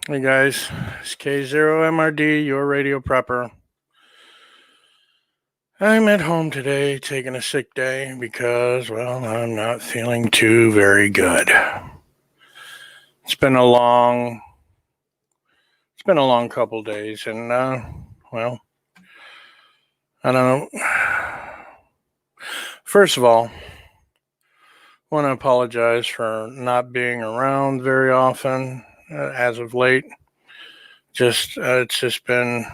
Hey guys, it's K0MRD, your radio prepper. I'm at home today taking a sick day because, well, I'm not feeling too very good. It's been a long couple days, and well, I don't know. First of all, I want to apologize for not being around very often as of late. It's just been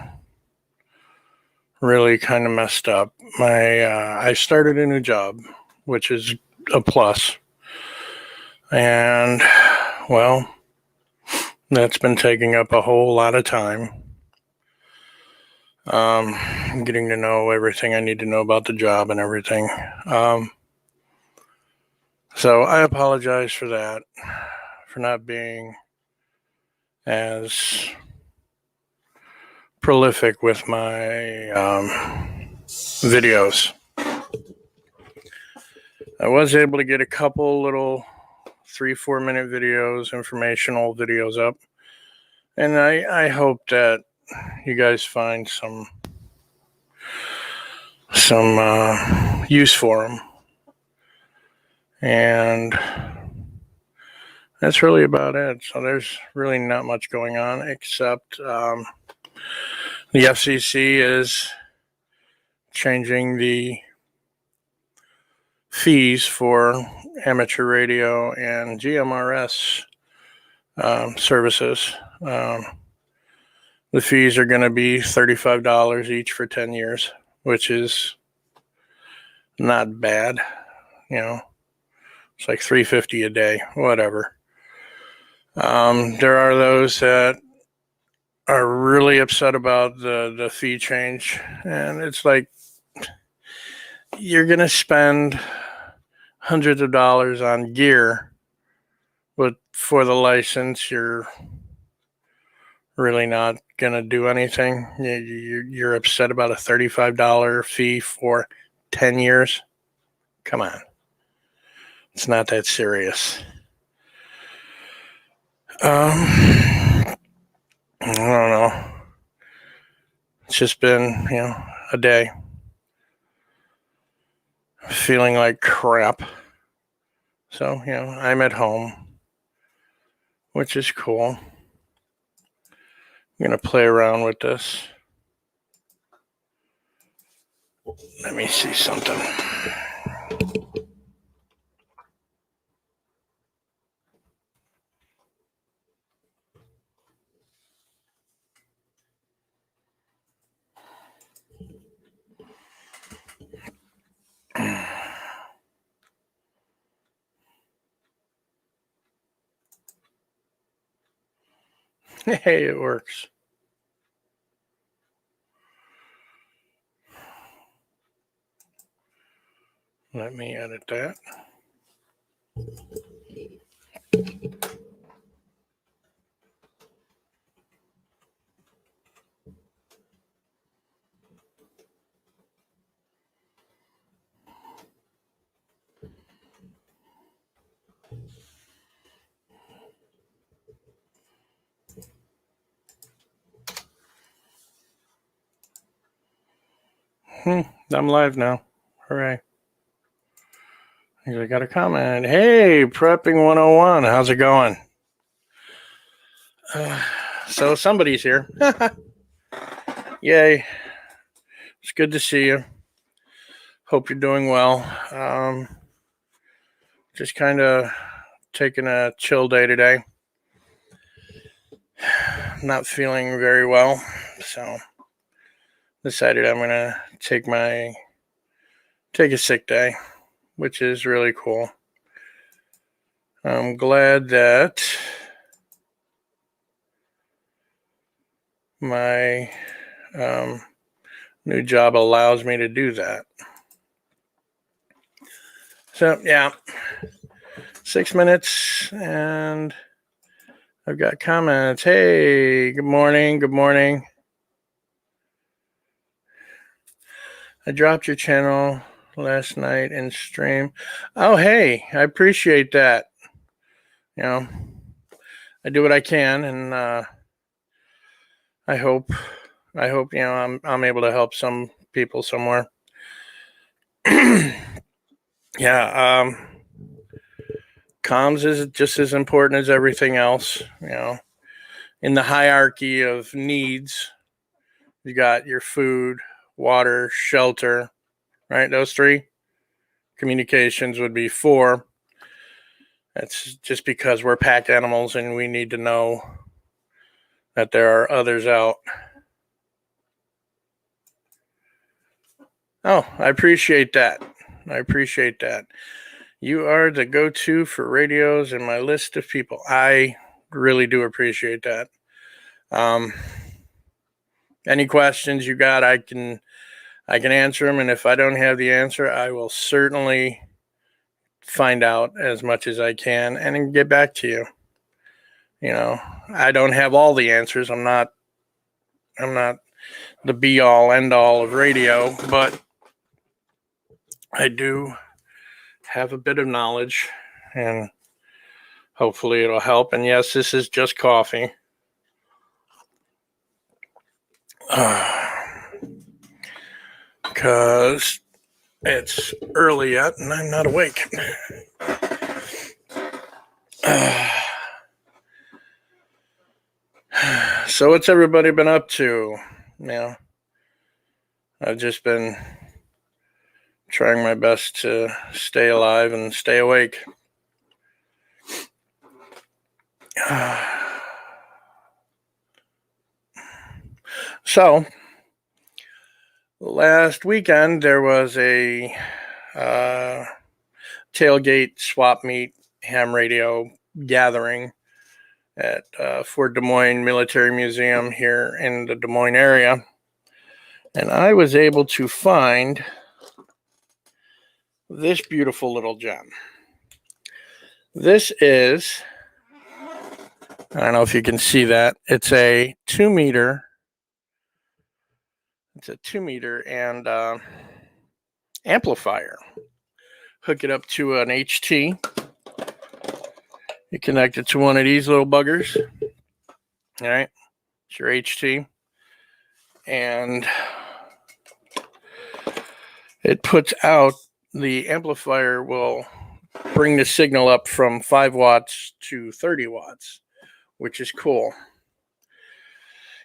really kind of messed up. I started a new job, which is a plus, and well, that's been taking up a whole lot of time. Getting to know everything I need to know about the job and everything. So I apologize for that, for not being as prolific with my videos. I was able to get a couple little 3-4 minute videos, informational videos up, and I hope that you guys find some use for them. And that's really about it. So there's really not much going on except the FCC is changing the fees for amateur radio and GMRS services. The fees are going to be $35 each for 10 years, which is not bad. It's like $3.50 a day, whatever. There are those that are really upset about the fee change, and it's like you're going to spend hundreds of dollars on gear, but for the license, you're really not going to do anything. You're upset about a $35 fee for 10 years? Come on. It's not that serious. I don't know. It's just been, a day. Feeling like crap. So, I'm at home, which is cool. I'm going to play around with this. Let me see something. Hey, it works. Let me edit that. I'm live now. Hooray. I got a comment. Hey, Prepping 101. How's it going? So somebody's here. Yay. It's good to see you. Hope you're doing well. Just kind of taking a chill day today. Not feeling very well, so decided I'm gonna take a sick day, which is really cool. I'm glad that my new job allows me to do that. So yeah, 6 minutes and I've got comments. Hey, good morning. Good morning. I dropped your channel last night in stream. Oh, hey, I appreciate that. I do what I can, and I hope I'm able to help some people somewhere. Yeah, comms is just as important as everything else. In the hierarchy of needs, you got your food, water, shelter, right? Those three. Communications would be 4. That's just because we're pack animals and we need to know that there are others out. Oh, I appreciate that. You are the go-to for radios in my list of people. I really do appreciate that. Any questions you got, I can answer them, and if I don't have the answer, I will certainly find out as much as I can and then get back to you. I don't have all the answers. I'm not the be all end all of radio, but I do have a bit of knowledge, and hopefully it'll help. And yes, this is just coffee. Because it's early yet and I'm not awake. So what's everybody been up to? I've just been trying my best to stay alive and stay awake. So last weekend there was a tailgate swap meet ham radio gathering at Fort Des Moines Military Museum here in the Des Moines area. And I was able to find this beautiful little gem. This is, I don't know if you can see that, it's a 2 meter. It's a 2 meter and amplifier. Hook it up to an HT. You connect it to one of these little buggers. All right, it's your HT. And it puts out, the amplifier will bring the signal up from 5 watts to 30 watts, which is cool.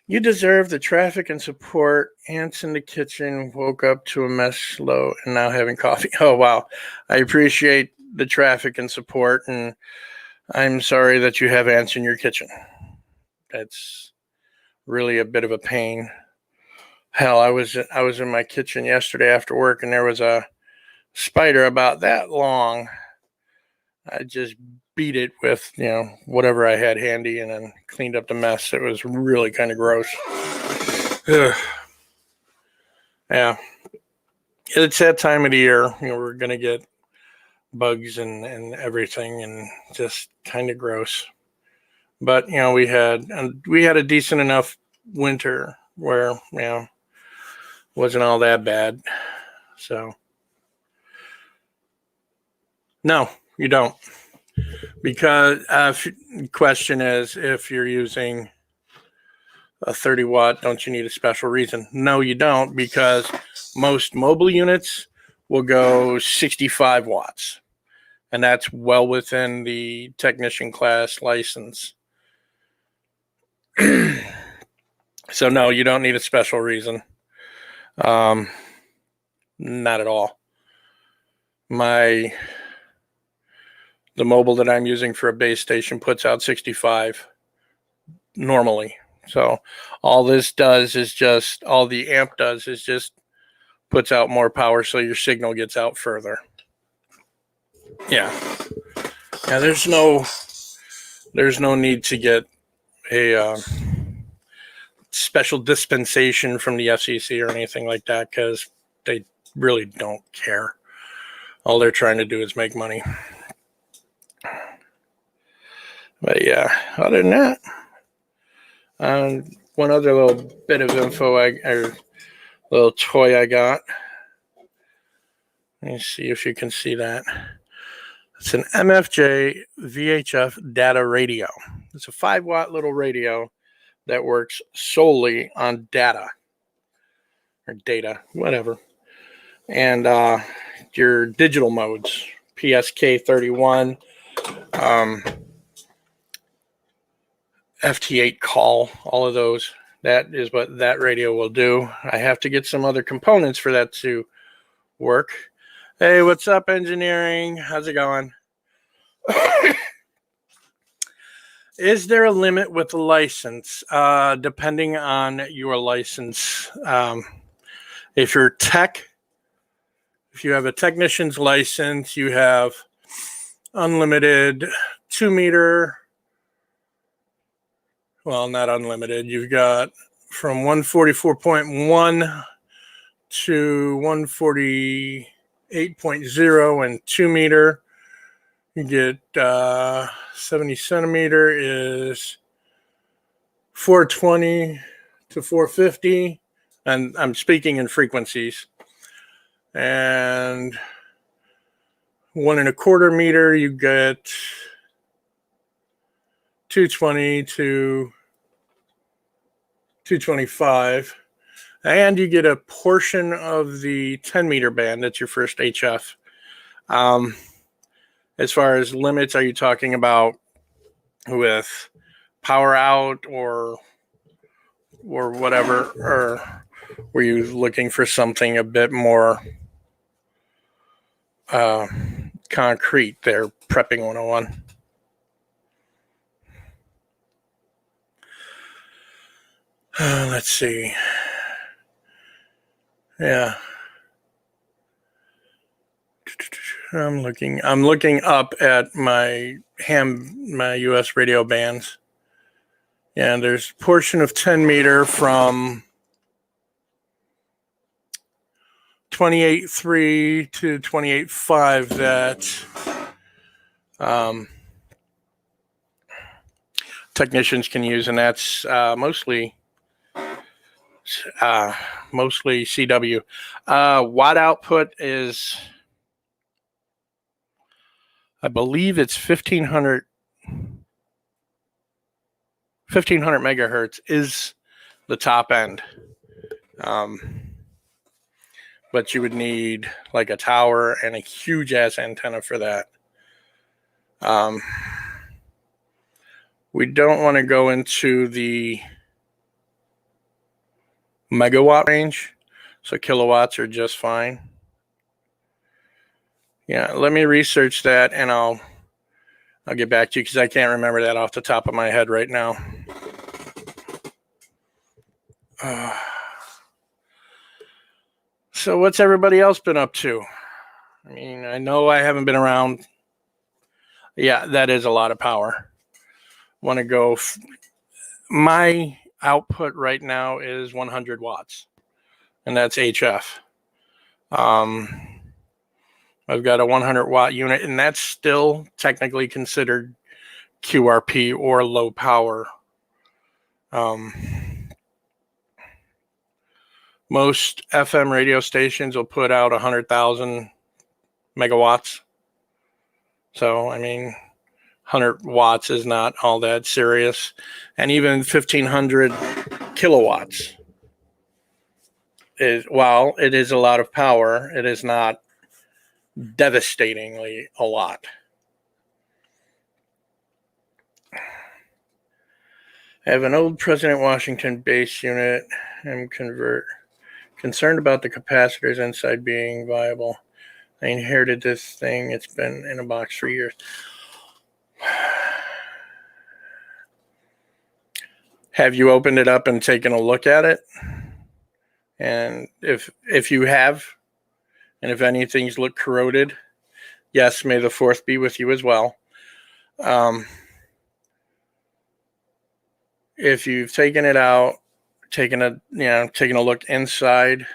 You deserve the traffic and support. Ants in the kitchen woke up to a mess low and now having coffee. Oh, wow. I appreciate the traffic and support, and I'm sorry that you have ants in your kitchen. That's really a bit of a pain. Hell, I was in my kitchen yesterday after work, and there was a spider about that long. I just beat it with, whatever I had handy, and then cleaned up the mess. It was really kind of gross. Ugh. Yeah. It's that time of the year. We're going to get bugs and everything, and just kind of gross. But, we had a decent enough winter where, wasn't all that bad. So, no, you don't. Because question is, if you're using a 30 watt, don't you need a special reason? No, you don't, because most mobile units will go 65 watts. And that's well within the technician class license. So no, you don't need a special reason. Not at all. The mobile that I'm using for a base station puts out 65 normally. So all the amp does is just puts out more power, so your signal gets out further. Yeah. There's no need to get a special dispensation from the FCC or anything like that, because they really don't care. All they're trying to do is make money. But yeah, other than that, one other little bit of info, or little toy I got. Let me see if you can see that. It's an MFJ VHF data radio. It's a 5 watt little radio that works solely on data, whatever. And your digital modes, PSK31, FT8 call, all of those. That is what that radio will do. I have to get some other components for that to work. Hey, what's up, engineering? How's it going? Is there a limit with the license? Depending on your license. If you're tech, if you have a technician's license, you have unlimited 2 meter. Well, not unlimited. You've got from 144.1 to 148.0 and 2 meter. You get 70 centimeter is 420 to 450. And I'm speaking in frequencies. And 1.25 meter, you get 220 to 225. And you get a portion of the 10 meter band. That's your first HF. As far as limits, are you talking about with power out or whatever? Or were you looking for something a bit more concrete there, prepping 101? Let's see. Yeah. I'm looking up at my US radio bands. And there's a portion of 10 meter from 28.3 to 28.5 that technicians can use, and that's mostly CW. Watt output is, I believe it's 1500 megahertz is the top end. But you would need like a tower and a huge ass antenna for that. We don't want to go into the megawatt range, so kilowatts are just fine. Yeah, let me research that, and I'll get back to you because I can't remember that off the top of my head right now. So what's everybody else been up to? I mean, I know I haven't been around. Yeah, that is a lot of power. Want to go? My output right now is 100 watts, and that's HF. I've got a 100 watt unit, and that's still technically considered QRP or low power. Most FM radio stations will put out 100,000 megawatts. So, I mean, 100 watts is not all that serious. And even 1,500 kilowatts is, while it is a lot of power, it is not devastatingly a lot. I have an old President Washington base unit and concerned about the capacitors inside being viable. I inherited this thing. It's been in a box for years. Have you opened it up and taken a look at it? And if you have, and if anything's looked corroded, yes, may the fourth be with you as well. If you've taken it out, taking a look inside,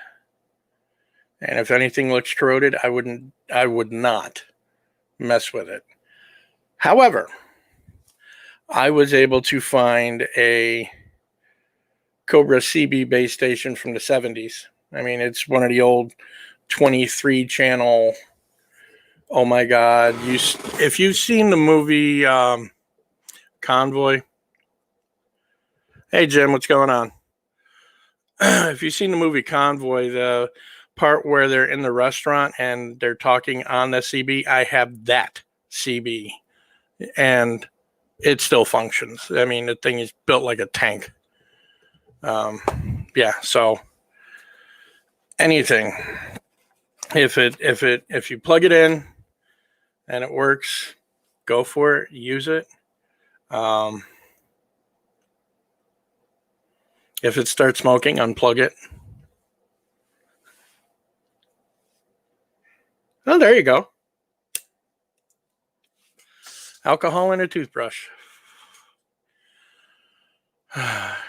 and if anything looks corroded, I would not mess with it. However, I was able to find a Cobra CB base station from the 70s. I mean, it's one of the old 23 channel. Oh my God. If you've seen the movie Convoy, Hey, Jim, what's going on? If you've seen the movie Convoy, the part where they're in the restaurant and they're talking on the CB, I have that CB, and it still functions. I mean, the thing is built like a tank. Yeah, so anything, if you plug it in and it works, go for it, use it. If it starts smoking, unplug it. Oh, there you go. Alcohol in a toothbrush.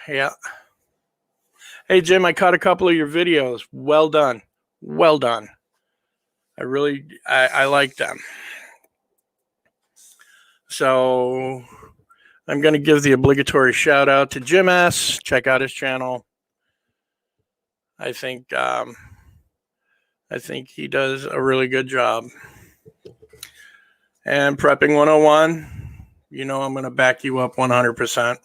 Yeah. Hey, Jim, I caught a couple of your videos. Well done. Well done. I like them. So I'm going to give the obligatory shout out to Jim S. Check out his channel. I think he does a really good job. And Prepping 101, you know I'm going to back you up 100%.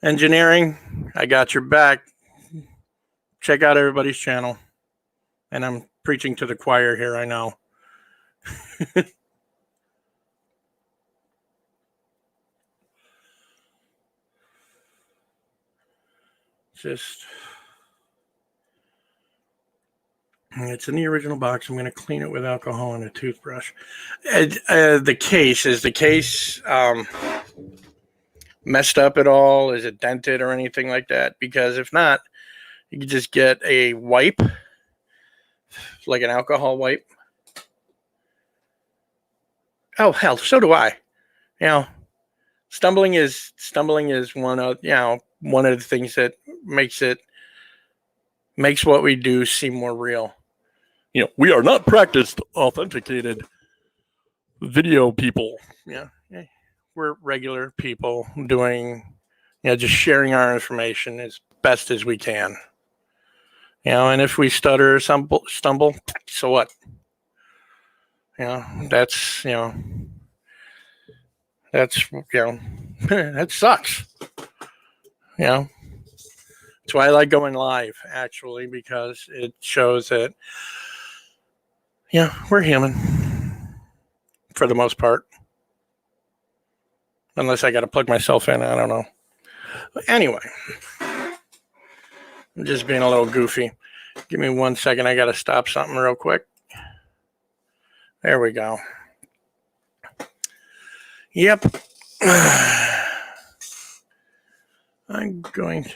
Engineering, I got your back. Check out everybody's channel. And I'm preaching to the choir here, I know. It's in the original box. I'm going to clean it with alcohol and a toothbrush. The case messed up at all? Is it dented or anything like that? Because if not, you can just get a wipe, like an alcohol wipe. Oh hell, so do I. You know, stumbling is one of the things that makes what we do seem more real. We are not practiced, authenticated video people. Yeah, we're regular people doing, just sharing our information as best as we can. And if we stutter or stumble, so what? That's that sucks. That's why I like going live, actually, because it shows that we're human for the most part. Unless I got to plug myself in, I don't know. But anyway, I'm just being a little goofy. Give me 1 second. I got to stop something real quick. There we go. Yep. I'm going to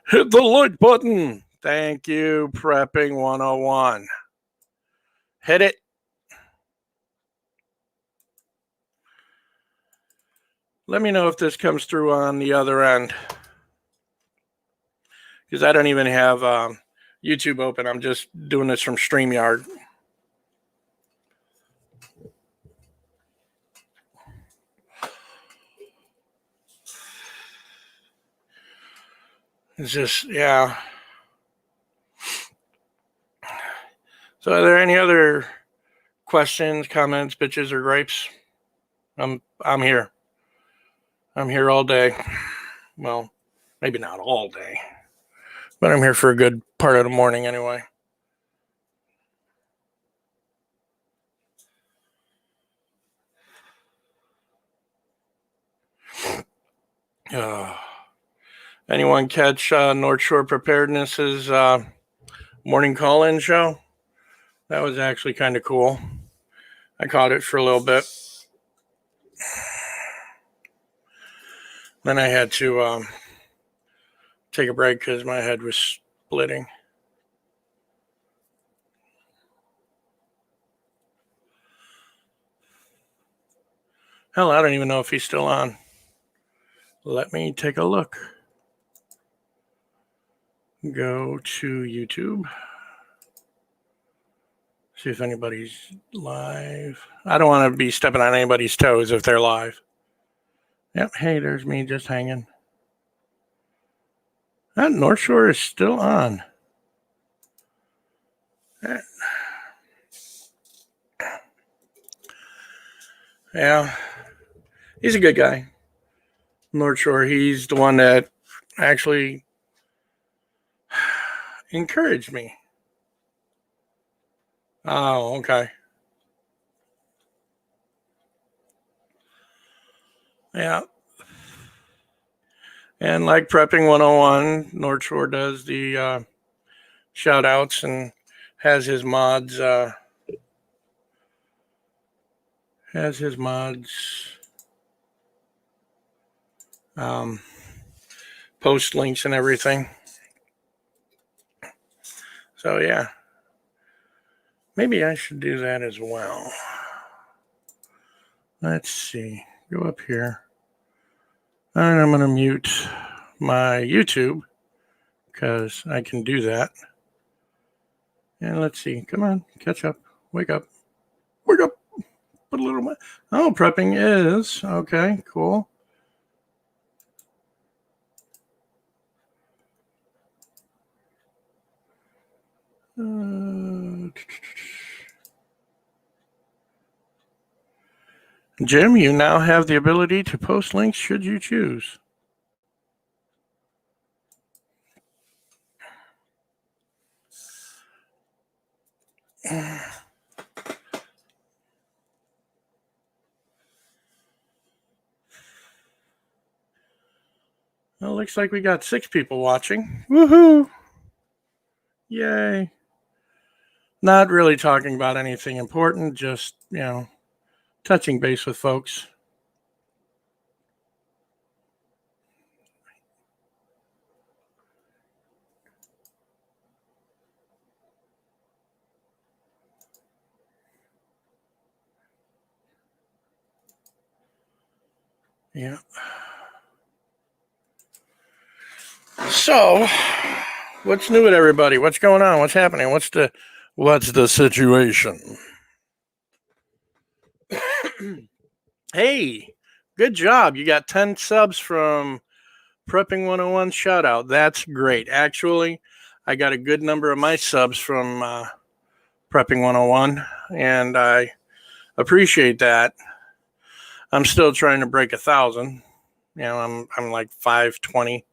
hit the like button. Thank you, Prepping 101. Hit it. Let me know if this comes through on the other end, because I don't even have YouTube open. I'm just doing this from StreamYard. It's just, yeah. So are there any other questions, comments, bitches, or gripes? I'm here. I'm here all day. Well, maybe not all day, but I'm here for a good part of the morning anyway. Anyone catch North Shore Preparedness's morning call-in show? That was actually kind of cool. I caught it for a little bit. Then I had to take a break because my head was splitting. Hell, I don't even know if he's still on. Let me take a look. Go to YouTube. See if anybody's live. I don't want to be stepping on anybody's toes if they're live. Yep, hey, there's me just hanging. That North Shore is still on. Yeah, he's a good guy. North Shore, he's the one that actually encouraged me. Oh, okay. Yeah. And like Prepping 101, North Shore does the shout outs and has his mods um, post links and everything. So yeah, maybe I should do that as well. Let's see. Go up here. And I'm going to mute my YouTube because I can do that. And let's see. Come on, catch up. Wake up. Wake up. Put a little. Oh, prepping is. Okay, cool. Jim, you now have the ability to post links should you choose. Well, looks like we got 6 people watching. Woohoo! Yay. Not really talking about anything important, just, touching base with folks. Yeah. So, what's new with everybody? What's going on? What's happening? What's the situation? Hey, good job. You got 10 subs from Prepping 101 shout out. That's great. Actually, I got a good number of my subs from Prepping 101, and I appreciate that. I'm still trying to break 1,000. I'm like 520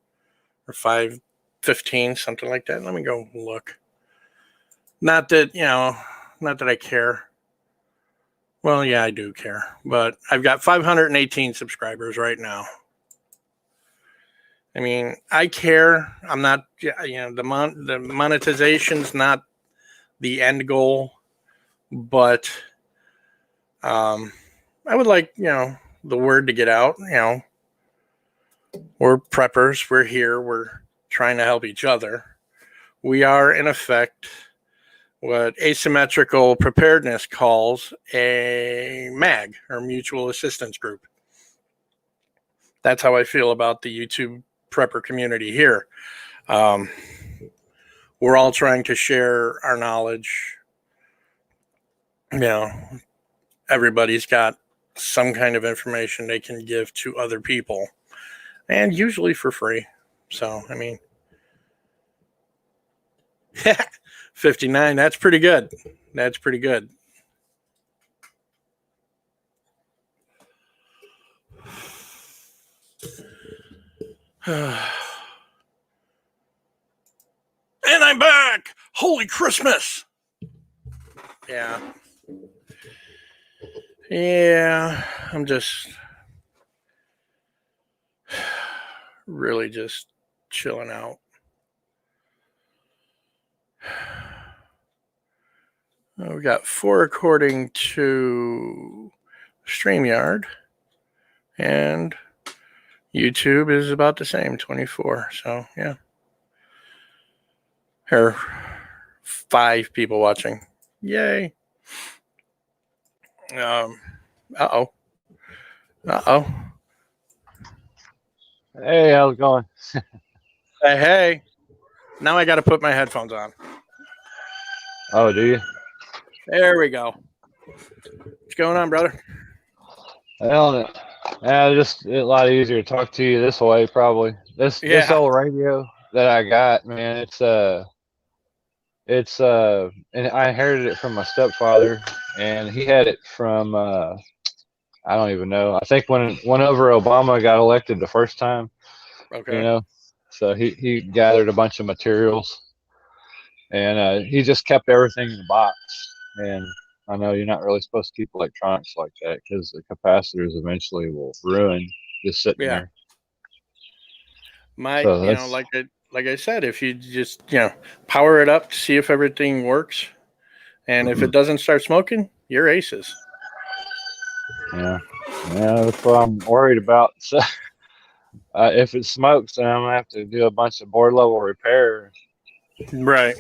or 515, something like that. Let me go look. Not that I care. Well, yeah, I do care, but I've got 518 subscribers right now. I mean, I care. I'm not, the monetization's not the end goal, but I would like, the word to get out. We're preppers. We're here. We're trying to help each other. We are, in effect, what asymmetrical preparedness calls a MAG, or mutual assistance group. That's how I feel about the YouTube prepper community here. We're all trying to share our knowledge. Everybody's got some kind of information they can give to other people, and usually for free. So, 59, that's pretty good. That's pretty good. And I'm back. Holy Christmas. Yeah. I'm just really just chilling out. We got 4 according to StreamYard, and YouTube is about the same, 24. So, yeah. Here, 5 people watching. Yay. Uh-oh. Hey, how's it going? Hey. Now I got to put my headphones on. Oh, do you? There we go. What's going on, brother? Well, just a lot easier to talk to you this way, probably. This old radio that I got, man, and I inherited it from my stepfather, and he had it from, I I don't even know. I think whenever Obama got elected the first time, Okay. so he gathered a bunch of materials, and he just kept everything in a box. And I know you're not really supposed to keep electronics like that because the capacitors eventually will ruin just sitting Yeah. there. My, So that's like I said, if you just, power it up to see if everything works, and if it doesn't start smoking, you're aces. yeah, that's what I'm worried about. So if it smokes, then I'm gonna have to do a bunch of board level repair. Right.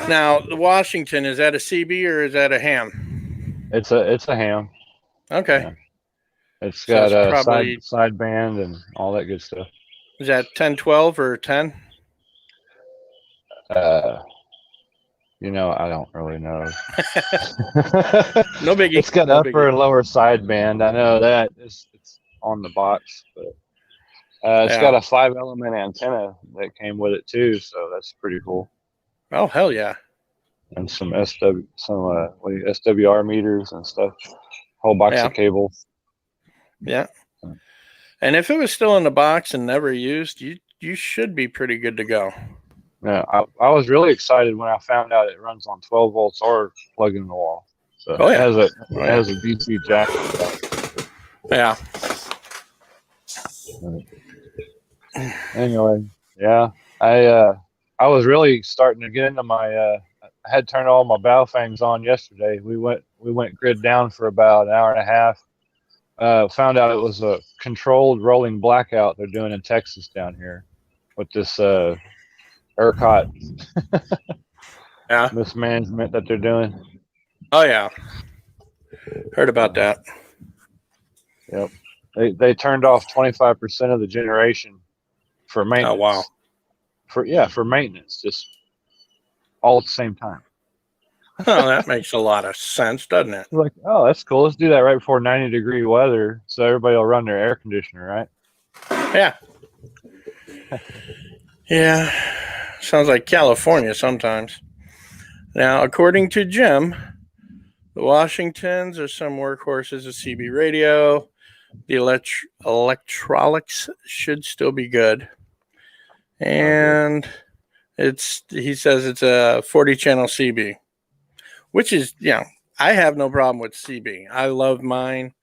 Now, the Washington, is that a CB or is that a ham? It's a ham. Okay. Yeah. It's So got it's a probably, side band and all that good stuff. is that 1012 or 10? Uh, I don't really know. No biggie. It's got No upper biggie. and lower side band. I know that it's on the box, but it's got Yeah. a 5-element antenna that came with it too, so that's pretty cool. Oh, hell yeah. And some SWR meters and stuff. Whole box Yeah. of cables. Yeah. And if it was still in the box and never used, you should be pretty good to go. Yeah, I was really excited when I found out it runs on 12 volts or plug in the wall. So Oh, yeah. it Oh, has yeah. a DC jack. Yeah. Anyway, yeah, I was really starting to get into my. I had turned all my Baofangs on yesterday. We went grid down for about an hour and a half. Found out it was a controlled rolling blackout they're doing in Texas down here with this ERCOT Yeah. mismanagement that they're doing. Oh, yeah. Heard about that. Yep. They turned off 25% of the generation for Oh, wow. maintenance. For maintenance, just all at the same time. Oh, that makes a lot of sense, doesn't it? Like, oh, that's cool. Let's do that right before 90-degree weather, so everybody will run their air conditioner, right? Yeah. Yeah. Sounds like California sometimes. Now, according to Jim, the Washingtons are some workhorses of CB radio. The electronics should still be good. And he says it's a 40 channel CB, which is, I have no problem with CB. I love mine.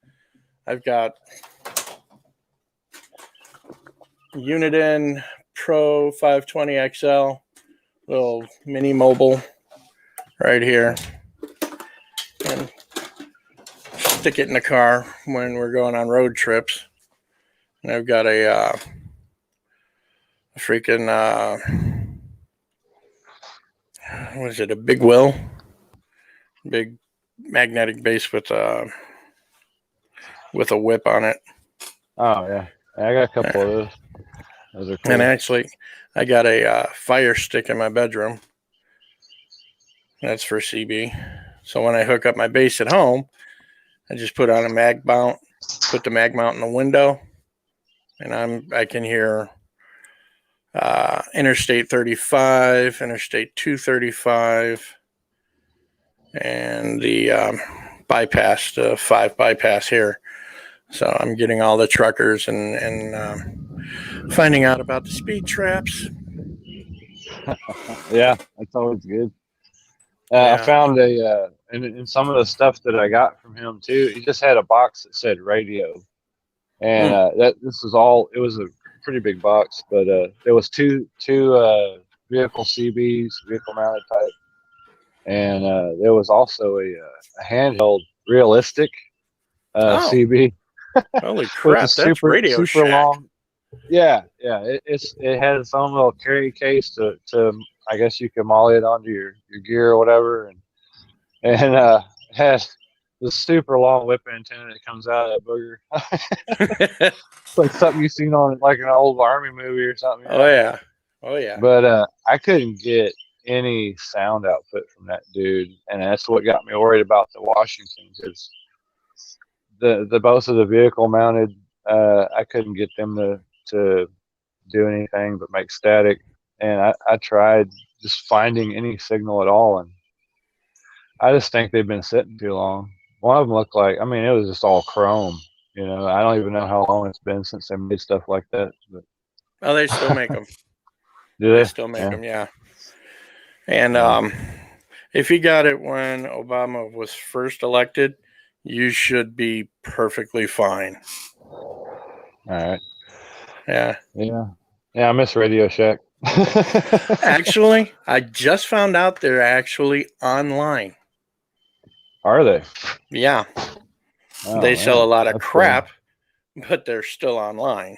I've got Uniden Pro 520 XL, little mini mobile right here. And stick it in the car when we're going on road trips. And I've got a freaking what is it? A big wheel, big magnetic base with a whip on it. Oh yeah, I got a couple of those. Those are cool. And actually, I got a fire stick in my bedroom. That's for CB. So when I hook up my base at home, I just put on a mag mount, put the mag mount in the window, and I can hear Interstate 35, Interstate 235, and the bypass, the 5 bypass here. So I'm getting all the truckers and finding out about the speed traps. Yeah, that's always good. Yeah. I found in some of the stuff that I got from him too. He just had a box that said radio, and this was all. It was a pretty big box, but there was two vehicle CBs, vehicle mounted type, and there was also a handheld realistic CB. Holy With a crap! That's super Radio Shack. long. Yeah. It had its own little carry case to I guess you can molly it onto your gear or whatever, and has the super long whip antenna that comes out of that booger. It's like something you've seen on like an old army movie or something. Oh yeah. Oh yeah. But I couldn't get any sound output from that dude, and that's what got me worried about the Washington, because the both of the vehicle mounted, I couldn't get them to do anything but make static, and I tried just finding any signal at all, and I just think they've been sitting too long. one of them looked like, I mean, it was just all chrome. You know, I don't even know how long it's been since they made stuff like that. But Oh, they still make them. do They they? still make Yeah. them, yeah. And Yeah. if you got it when Obama was first elected, you should be perfectly fine. All right. Yeah. Yeah. Yeah. I miss Radio Shack. Actually, I just found out they're actually online. Are they? Yeah. Oh, They sell a man. lot of That's cool. crap, but they're still online.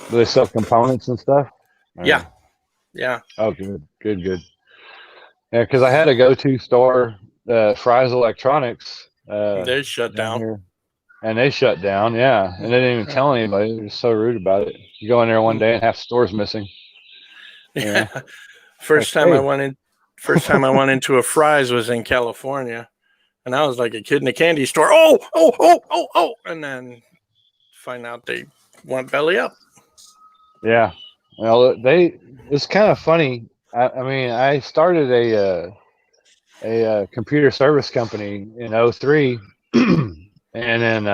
Do they sell components and stuff? Or- Yeah. Yeah. Oh, good. Good. Good. Yeah, because I had a go-to store, Fry's Electronics, They shut down down. here, and they shut down. Yeah, and they didn't even tell anybody. They're just so rude about it. You go in there one day and half the store's missing. You know, Yeah. like, First time I hey, went in first time I went into a Fry's was in California. And I was like a kid in a candy store. Oh. And then find out they went belly up. yeah. Well, it's kind of funny. I mean, I started a computer service company in '03, and then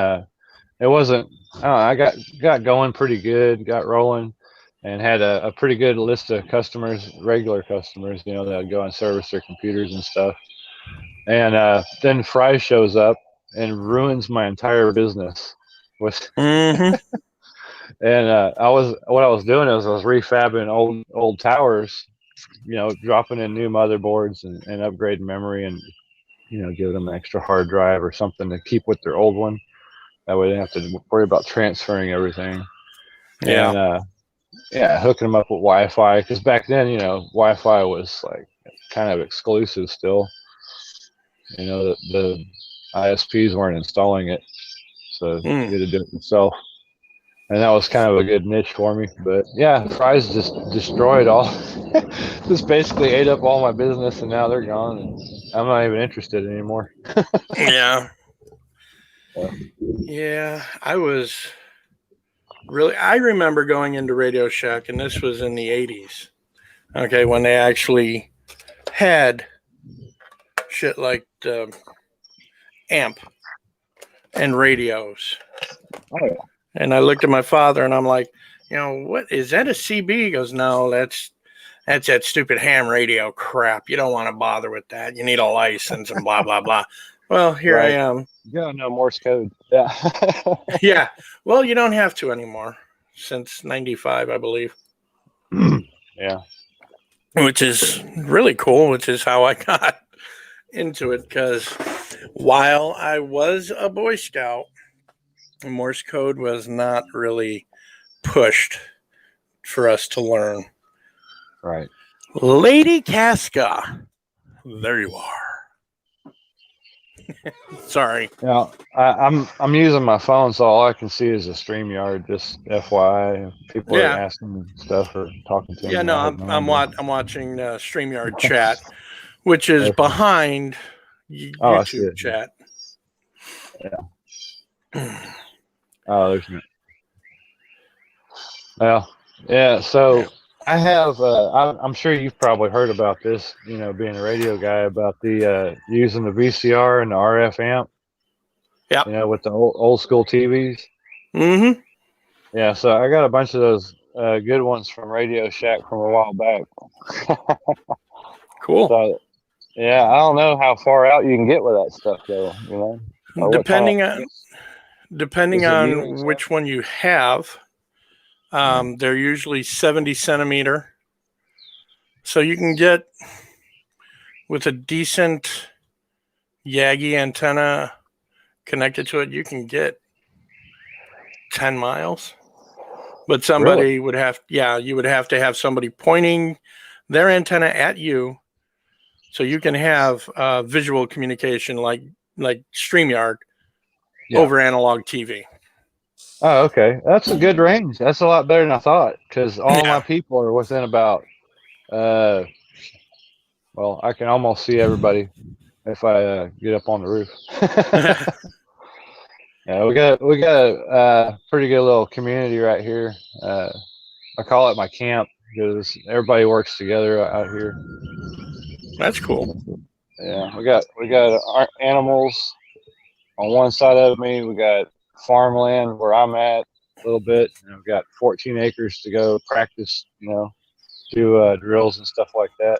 it wasn't. I don't know, I got going pretty good, got rolling, and had a pretty good list of customers, regular customers, you know, that would go and service their computers and stuff. And then Fry shows up and ruins my entire business. With Mm-hmm. and what I was doing is I was refabbing old towers, you know, dropping in new motherboards and upgrading memory and you know giving them an extra hard drive or something to keep with their old one. That way they don't have to worry about transferring everything. Yeah. And yeah, hooking them up with Wi-Fi because back then, you know, Wi-Fi was like kind of exclusive still. You know, the ISPs weren't installing it, so Mm. you had to do it yourself. And that was kind of a good niche for me. But yeah, Fry's just destroyed all, just basically ate up all my business, and now they're gone, and I'm not even interested anymore. Yeah. Yeah. Yeah. I remember going into Radio Shack, and this was in the 80s. Okay, when they actually had shit like the amp and radios. Oh yeah. And I looked at my father and I'm like, you know, what is that a CB? He goes, no, that's that stupid ham radio crap. You don't want to bother with that. You need a license and blah blah blah. Well, here I Right. am. You gotta know Morse code. Yeah. Yeah. Well, you don't have to anymore since '95, I believe. Yeah. Which is really cool, which is how I got into it because while I was a Boy Scout, Morse code was not really pushed for us to learn. Right. Lady Casca, there you are. Sorry. Yeah. I'm using my phone, so all I can see is a StreamYard. Just FYI, if people are Yeah. asking me stuff or talking to me. Yeah, no, I have no I'm idea. watching StreamYard chat, which is Okay. behind Oh, I see YouTube it. chat. Yeah. Oh, there's no. Well, yeah. So I have. I'm sure you've probably heard about this. You know, being a radio guy, about the using the VCR and the RF amp. Yeah. You know, with the old school TVs. Mm-hmm. Yeah. So I got a bunch of those good ones from Radio Shack from a while back. Cool. So yeah, I don't know how far out you can get with that stuff though. You know, or what kind of, Depending is it metering on stuff? which one you have, they're usually 70 centimeter. So you can get with a decent Yagi antenna connected to it, you can get 10 miles. But somebody would have, you would have to have somebody pointing their antenna at you so you can have visual communication like StreamYard over analog TV. Oh, okay. That's a good range. That's a lot better than I thought because all my people are within about, well, I can almost see everybody if I get up on the roof. Yeah, we got a pretty good little community right here. I call it my camp because everybody works together out here. That's cool. Yeah, we got our animals. on one side of me, we got farmland where I'm at a little bit, and I've got 14 acres to go practice, do drills and stuff like that.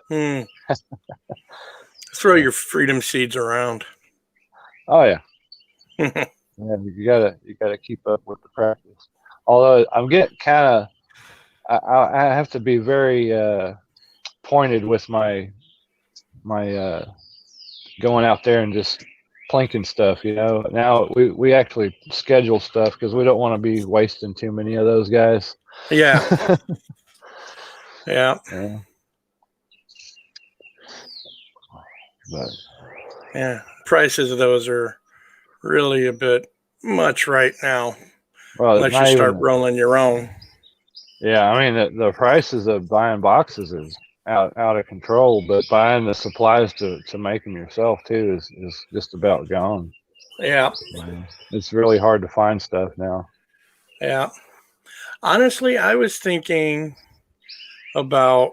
Throw your freedom seeds around. Oh yeah. Yeah, you gotta keep up with the practice. Although I'm getting kind of, I have to be very pointed with my going out there and just plinking stuff. Now we actually schedule stuff because we don't want to be wasting too many of those guys. Yeah. Yeah. Yeah. But yeah, prices of those are really a bit much right now. Well, unless you start rolling your own. Yeah, I mean the prices of buying boxes is out of control, but buying the supplies to make them yourself too is just about gone. Yeah. It's really hard to find stuff now. Yeah. Honestly, I was thinking about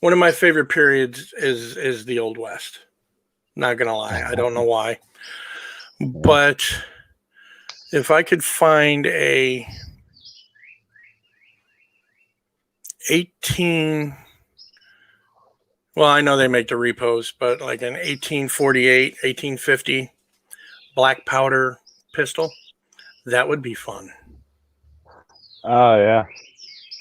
one of my favorite periods is the Old West. Not gonna lie, I don't know why, but if I could find a 18, well, I know they make the repos, but like an 1848, 1850 black powder pistol, that would be fun. Oh yeah.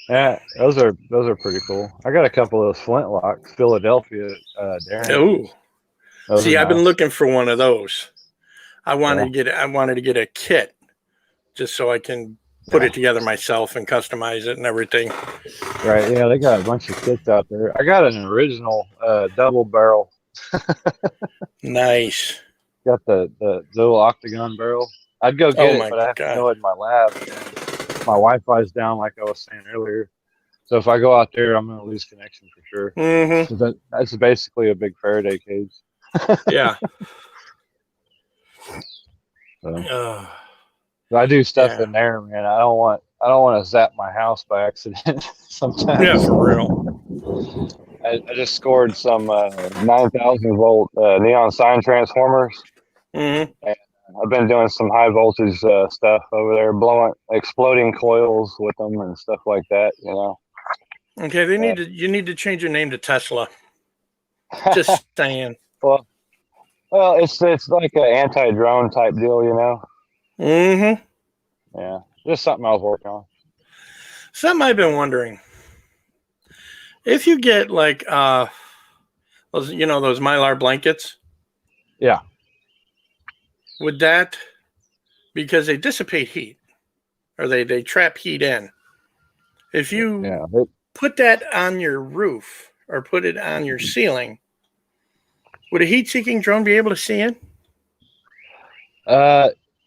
Yeah, those are pretty cool. I got a couple of those flintlocks, Philadelphia Darren. Oh, see, I've been looking for one of those. I wanted to get a kit just so I can put it together myself and customize it and everything. Right. Yeah, they got a bunch of kits out there. I got an original double barrel. Nice. Got the little octagon barrel. I'd go get it, but I have to go in my lab. My Wi-Fi's down, like I was saying earlier. So if I go out there, I'm going to lose connection for sure. Mm-hmm. So that's basically a big Faraday cage. Yeah. So I do stuff in there, man. I don't want to zap my house by accident. Sometimes. Yeah, for real. I just scored some 9,000 volt neon sign transformers. Mm-hmm. And I've been doing some high voltage stuff over there, exploding coils with them and stuff like that. Okay, you need to change your name to Tesla. Just saying. Well, it's like an anti-drone type deal, Mm-hmm. Yeah, just something I was working on. Something I've been wondering. If you get like those Mylar blankets. Yeah. Would that, because they dissipate heat, or they trap heat in. If you put that on your roof or put it on your ceiling, would a heat-seeking drone be able to see in?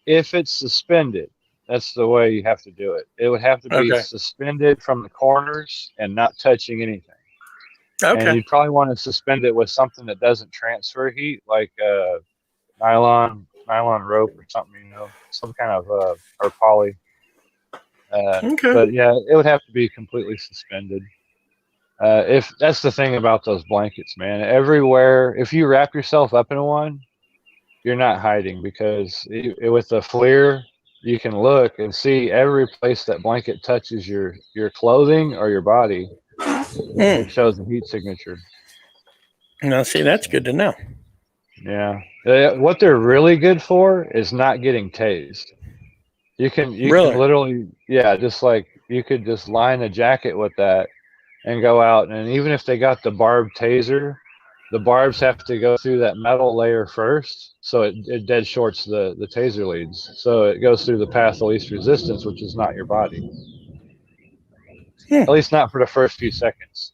If it's suspended, that's the way you have to do it. It would have to be suspended from the corners and not touching anything. Okay. And you'd probably want to suspend it with something that doesn't transfer heat, like nylon rope or something, some kind of or poly. But yeah, it would have to be completely suspended. If that's the thing about those blankets, man, everywhere, if you wrap yourself up in one, you're not hiding, because with the FLIR, you can look and see every place that blanket touches your clothing or your body. It shows the heat signature. Now, see, that's good to know. Yeah. What they're really good for is not getting tased. You can literally, just like you could just line a jacket with that and go out, and even if they got the barbed taser, the barbs have to go through that metal layer first, so it dead shorts the taser leads. So it goes through the path of least resistance, which is not your body. At least not for the first few seconds.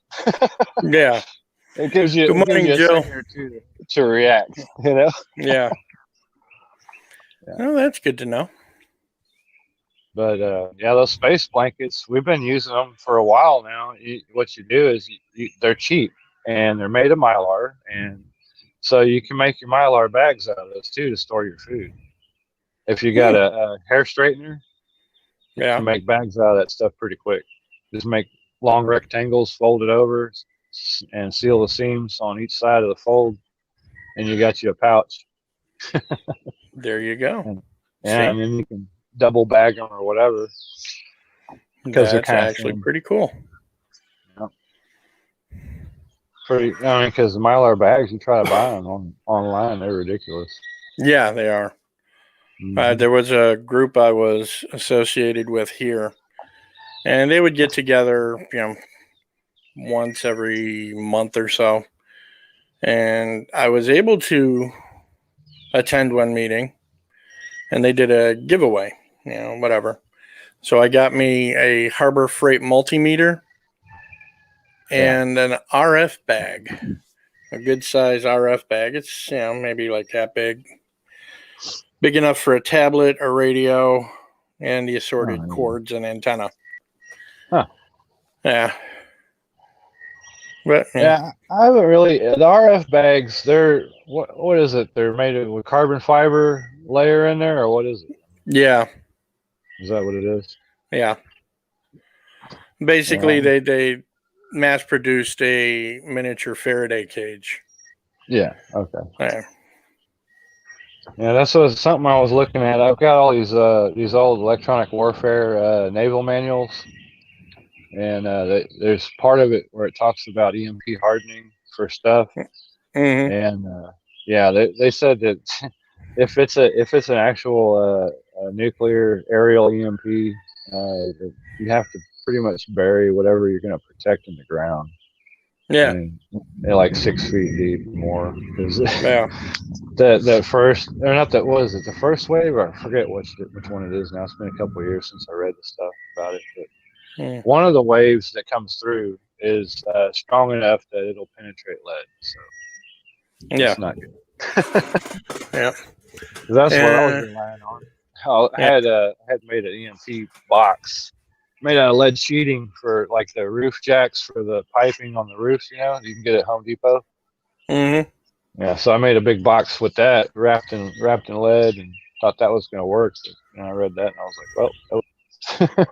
Yeah. It gives you, a second or two to react, Yeah. Well, that's good to know. But those space blankets, we've been using them for a while now. What you do is they're cheap, and they're made of Mylar, and so you can make your Mylar bags out of those too to store your food. If you got a hair straightener, you can make bags out of that stuff pretty quick. Just make long rectangles, fold it over, and seal the seams on each side of the fold, and you got you a pouch. There you go. And, See? yeah, and then you can double bag them or whatever because they're That's kind of actually thin. pretty cool. Yeah. Because the Mylar bags, you try to buy them online, they're ridiculous. Yeah, they are. There was a group I was associated with here, and they would get together, once every month or so. And I was able to attend one meeting, and they did a giveaway, whatever. So I got me a Harbor Freight multimeter and an RF bag, a good size RF bag. It's, maybe like that big enough for a tablet, a radio, and the assorted cords and antenna. Huh. Yeah. But yeah, I haven't really. The RF bags, they're what is it? They're made with carbon fiber layer in there, or what is it? Yeah. Is that what it is? Yeah. Basically, they mass produced a miniature Faraday cage. Yeah. Okay. Yeah. Yeah, that's something I was looking at. I've got all these old electronic warfare naval manuals, and there's part of it where it talks about EMP hardening for stuff, Mm-hmm. and yeah, they said that if it's an actual nuclear aerial EMP, you have to pretty much bury whatever you're going to protect in the ground. Yeah. And they're like 6 feet deep more. Yeah. The first, or not that, was it the first wave? Or I forget which one it is now. It's been a couple of years since I read the stuff about it. But one of the waves that comes through is strong enough that it'll penetrate lead. So it's not good. Yeah. That's what I was relying on. I had made an EMP box made out of lead sheeting for like the roof jacks for the piping on the roofs. You can get it at Home Depot. Mm-hmm. Yeah, so I made a big box with that wrapped in lead, and thought that was going to work. But, I read that and I was like, well, nope.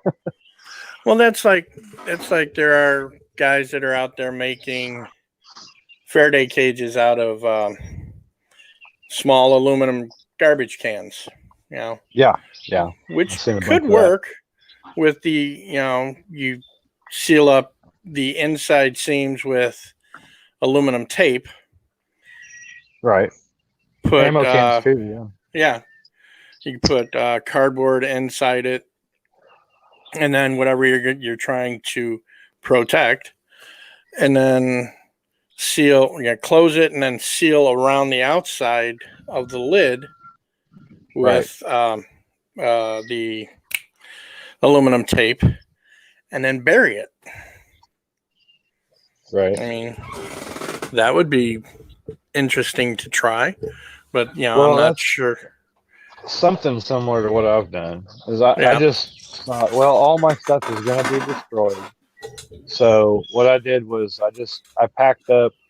Well, that's like there are guys that are out there making Faraday cages out of small aluminum garbage cans. Yeah. Which could work with the you seal up the inside seams with aluminum tape. Right. Put ammo cans too. Yeah. You can put cardboard inside it, and then whatever you're trying to protect, and then close it, and then seal around the outside of the lid with the aluminum tape, and then bury it. Right. I mean, that would be interesting to try, but I'm not sure. Something similar to what I've done is I just thought, well, all my stuff is going to be destroyed. So what I did was I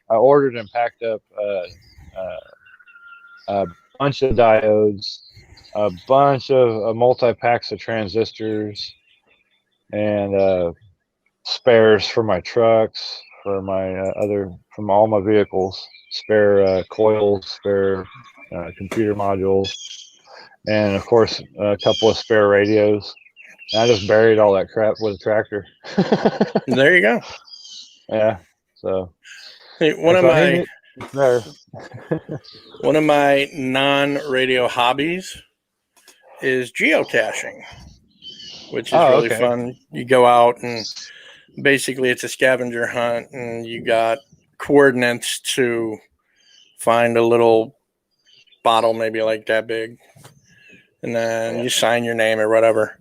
ordered and packed up a bunch of diodes, a bunch of multi-packs of transistors, and spares for my trucks, for my from all my vehicles, spare coils, spare computer modules, and of course a couple of spare radios. And I just buried all that crap with a tractor. There you go. Yeah. So one of my non-radio hobbies is geocaching, which is really fun. You go out and basically it's a scavenger hunt, and you got coordinates to find a little bottle maybe like that big, and then you sign your name or whatever.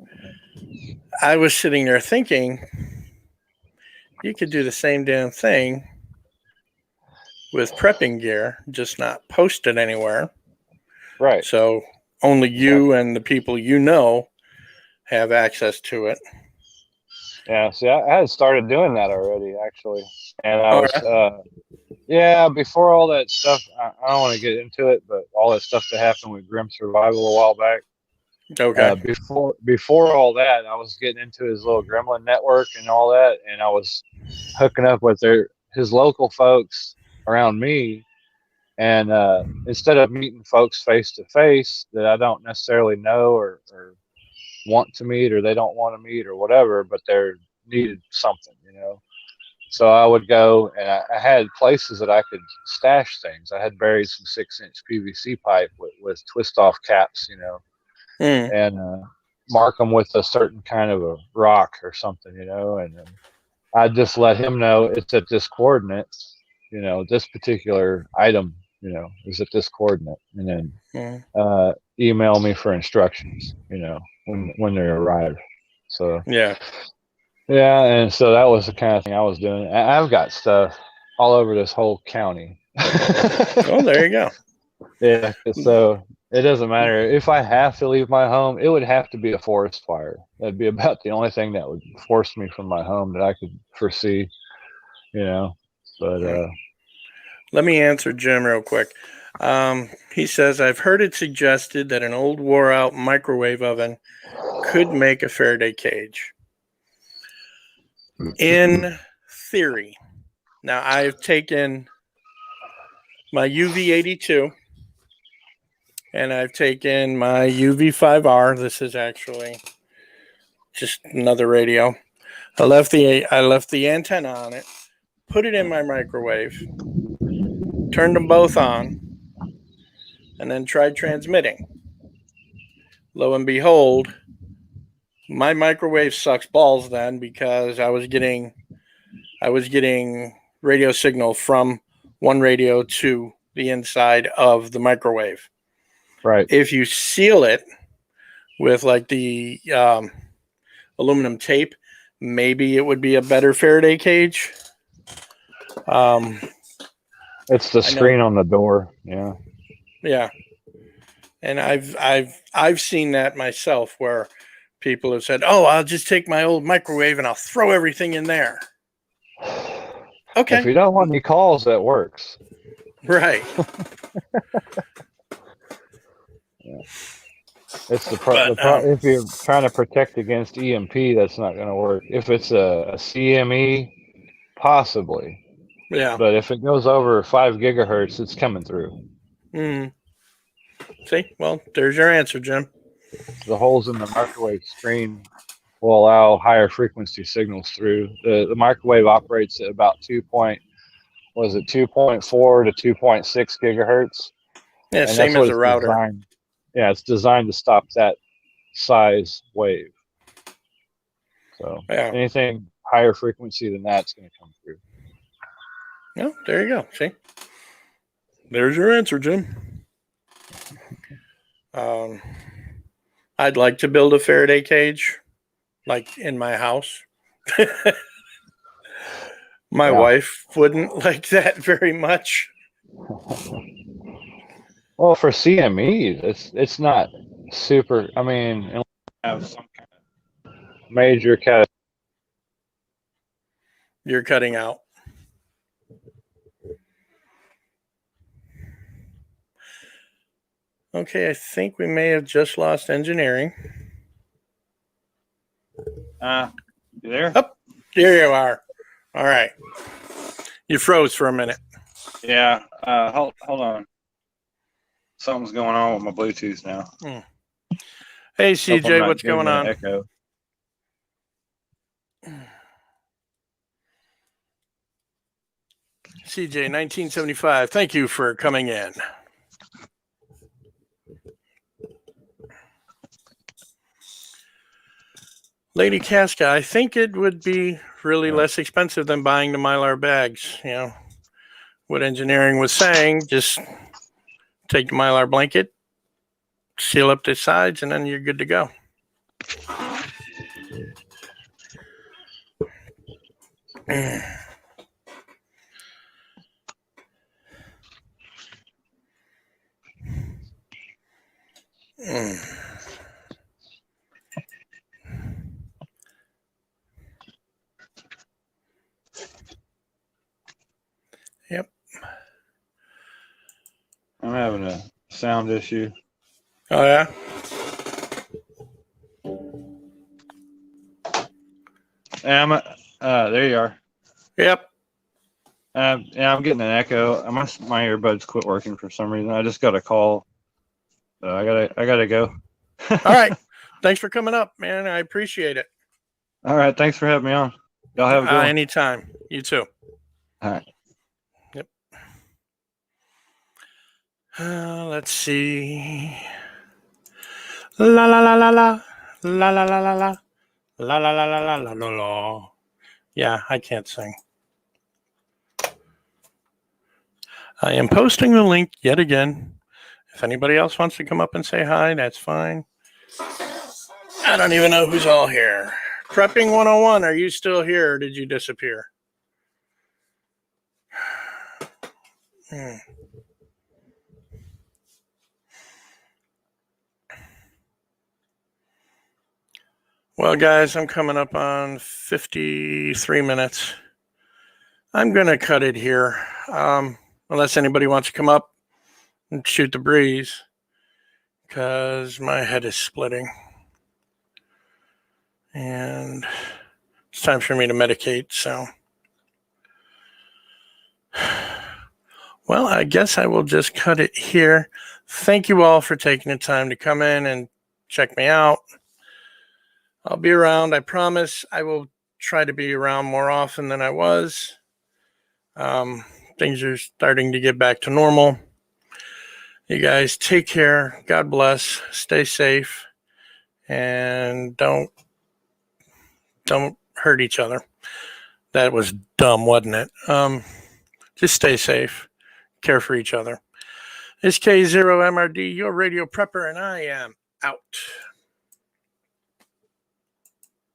I was sitting there thinking you could do the same damn thing with prepping gear, just not post it anywhere. Right. So only you and the people have access to it. Yeah, see, I had started doing that already, actually. And I was, before all that stuff, I don't want to get into it, but all that stuff that happened with Grim Survival a while back. Okay. Before all that, I was getting into his little Gremlin network and all that, and I was hooking up with his local folks around me And instead of meeting folks face to face that I don't necessarily know or want to meet, or they don't want to meet or whatever, but they're needed something, So I would go, and I had places that I could stash things. I had buried some 6-inch PVC pipe with twist off caps, Mm. and mark them with a certain kind of a rock or something, and I just let him know it's at this coordinate, this particular item, is at this coordinate, and then email me for instructions, when they arrive. So Yeah. yeah, and so that was the kind of thing I was doing. I've got stuff all over this whole county. Oh, there you go. Yeah, so it doesn't matter if I have to leave my home. It would have to be a forest fire. That'd be about the only thing that would force me from my home that I could foresee. But Let me answer Jim real quick. He says, I've heard it suggested that an old wore out microwave oven could make a Faraday cage. In theory. Now, I've taken my UV82 and I've taken my UV5R. This is actually just another radio. I left the antenna on it, put it in my microwave, turned them both on, and then tried transmitting. Lo and behold, my microwave sucks balls then, because I was getting radio signal from one radio to the inside of the microwave. right. If you seal it with like the aluminum tape, maybe it would be a better Faraday cage. It's the screen on the door. Yeah. Yeah. And I've seen that myself, where people have said, "Oh, I'll just take my old microwave and I'll throw everything in there." Okay. If you don't want any calls, that works. Right. Yeah. It's if you're trying to protect against EMP, that's not going to work. If it's a CME, possibly. Yeah. But if it goes over 5 gigahertz, it's coming through. Mm. See? Well, there's your answer, Jim. The holes in the microwave screen will allow higher frequency signals through. The microwave operates at about 2.4 to 2.6 gigahertz. Yeah, And same that's what as a it's router. designed. Yeah, it's designed to stop that size wave. So anything higher frequency than that's going to come through. No, there you go. See? There's your answer, Jim. I'd like to build a Faraday cage, like in my house. My wife wouldn't like that very much. Well, for CME, it's not super. I mean, unless you have some kind of major catastrophic. You're cutting out. Okay, I think we may have just lost engineering. You there? Oh, there you are. All right. You froze for a minute. Yeah. Hold on. Something's going on with my Bluetooth now. Hey, CJ, what's going on? Echo. CJ, 1975. Thank you for coming in. Lady Casca, I think it would be really less expensive than buying the Mylar bags. You know, what engineering was saying, just take the Mylar blanket, seal up the sides, and then you're good to go. Yep. I'm having a sound issue. Oh, yeah? There you are. Yep. Yeah, I'm getting an echo. My earbuds quit working for some reason. I just got a call. I gotta go. All right. Thanks for coming up, man. I appreciate it. All right. Thanks for having me on. Y'all have a good one. Anytime. You too. All right. Yep. Let's see. La la la la la la la la la la la la la la la la la la. Yeah, I can't sing. I am posting the link yet again. If anybody else wants to come up and say hi, that's fine. I don't even know who's all here. Prepping 101, are you still here or did you disappear? Well, guys, I'm coming up on 53 minutes. I'm going to cut it here. Unless anybody wants to come up and shoot the breeze, because my head is splitting. And it's time for me to medicate, so. Well, I guess I will just cut it here. Thank you all for taking the time to come in and check me out. I'll be around. I promise I will try to be around more often than I was. Things are starting to get back to normal. You guys take care. God bless. Stay safe. And don't hurt each other. That was dumb, wasn't it? Just stay safe. Care for each other. It's K0MRD, your radio prepper, and I am out.